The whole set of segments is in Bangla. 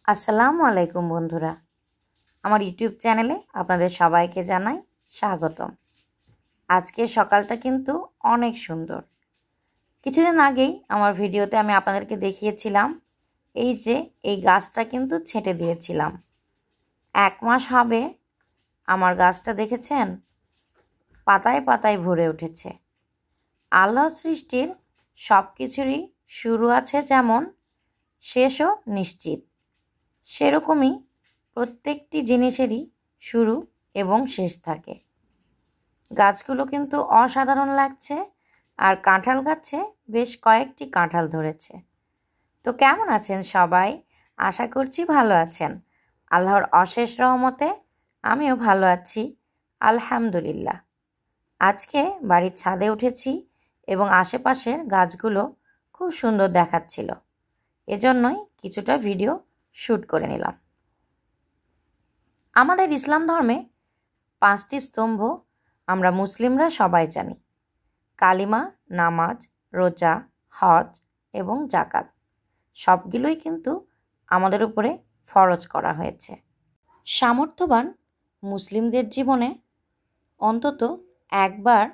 আসসালামু আলাইকুম বন্ধুরা, আমার ইউটিউব চ্যানেলে আপনাদের সবাইকে জানাই স্বাগতম। আজকের সকালটা কিন্তু অনেক সুন্দর। কিছুদিন আগেই আমার ভিডিওতে আমি আপনাদেরকে দেখিয়েছিলাম এই যে এই গাছটা কিন্তু ছেঁটে দিয়েছিলাম। 1 মাস হবে আমার গাছটা দেখেছেন, পাতায় পাতায় ভরে উঠেছে। আল্লাহ সৃষ্টির সব কিছুরই শুরু আছে যেমন, শেষও নিশ্চিত। সেরকমই প্রত্যেকটি জিনিসেরই শুরু এবং শেষ থাকে। গাছগুলো কিন্তু অসাধারণ লাগছে, আর কাঁঠাল গাছে বেশ কয়েকটি কাঁঠাল ধরেছে। তো কেমন আছেন সবাই? আশা করছি ভালো আছেন। আল্লাহর অশেষ রহমতে আমিও ভালো আছি, আলহামদুলিল্লাহ। আজকে বাড়ির ছাদে উঠেছি এবং আশেপাশের গাছগুলো খুব সুন্দর দেখাচ্ছিল, এজন্যই কিছুটা ভিডিও শ্যুট করে নিলাম। আমাদের ইসলাম ধর্মে 5টি স্তম্ভ আমরা মুসলিমরা সবাই জানি: কালিমা, নামাজ, রোজা, হজ এবং জাকাত। সবগুলোই কিন্তু আমাদের উপরে ফরজ করা হয়েছে। সামর্থ্যবান মুসলিমদের জীবনে অন্তত একবার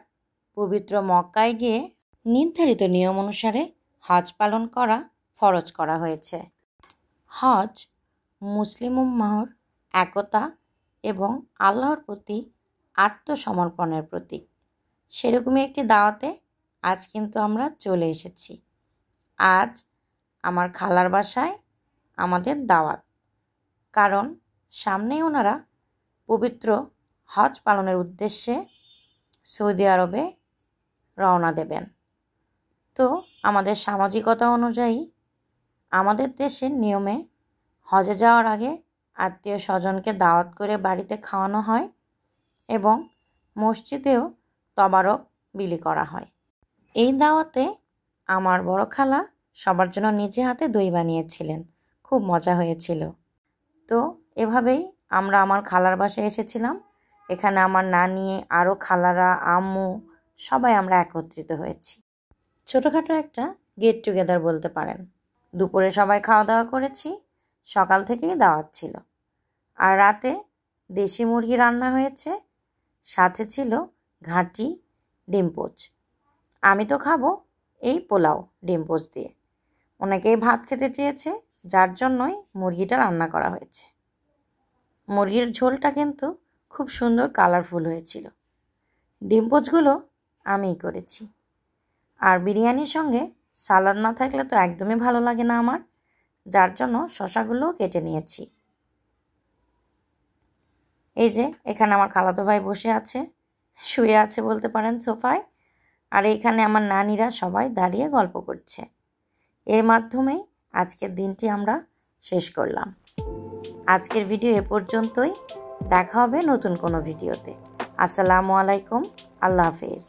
পবিত্র মক্কায় গিয়ে নির্ধারিত নিয়ম অনুসারে হজ পালন করা ফরজ করা হয়েছে। হজ মুসলিম উম্মাহর একতা এবং আল্লাহর প্রতি আত্মসমর্পণের প্রতীক। সেরকমই একটি দাওয়াতে আজ কিন্তু আমরা চলে এসেছি। আজ আমার খালার বাসায় আমাদের দাওয়াত, কারণ সামনেই ওনারা পবিত্র হজ পালনের উদ্দেশ্যে সৌদি আরবে রওনা দেবেন। তো আমাদের সামাজিকতা অনুযায়ী আমাদের দেশের নিয়মে হজে যাওয়ার আগে আত্মীয় স্বজনকে দাওয়াত করে বাড়িতে খাওয়ানো হয় এবং মসজিদেও তবারক বিলি করা হয়। এই দাওয়াতে আমার বড় খালা সবার জন্য নিজে হাতে দই বানিয়েছিলেন, খুব মজা হয়েছিল। তো এভাবেই আমরা আমার খালার বাসায় এসেছিলাম। এখানে আমার নানি, আরও খালারা, আম্মু সবাই আমরা একত্রিত হয়েছি। ছোটোখাটো একটা গেট টুগেদার বলতে পারেন। দুপুরে সবাই খাওয়া দাওয়া করেছি, সকাল থেকেই দাওয়াত ছিল। আর রাতে দেশি মুরগি রান্না হয়েছে, সাথে ছিল ঘাঁটি ডিম পোচ। আমি তো খাবো এই পোলাও ডিম পোচ দিয়ে। অনেকেই ভাত খেতে চেয়েছে, যার জন্যই মুরগিটা রান্না করা হয়েছে। মুরগির ঝোলটা কিন্তু খুব সুন্দর কালারফুল হয়েছিল। ডিম পোচগুলো আমিই করেছি। আর বিরিয়ানির সঙ্গে সালাদ না থাকলে তো একদমই ভালো লাগে না আমার, যার জন্য শসাগুলোও কেটে নিয়েছি। এই যে এখানে আমার খালাতো ভাই বসে আছে, শুয়ে আছে বলতে পারেন সোফায়, আর এইখানে আমার নানিরা সবাই দাঁড়িয়ে গল্প করছে। এর মাধ্যমেই আজকের দিনটি আমরা শেষ করলাম। আজকের ভিডিও এ পর্যন্তই। দেখা হবে নতুন কোনো ভিডিওতে। আসসালামু আলাইকুম, আল্লাহ হাফেজ।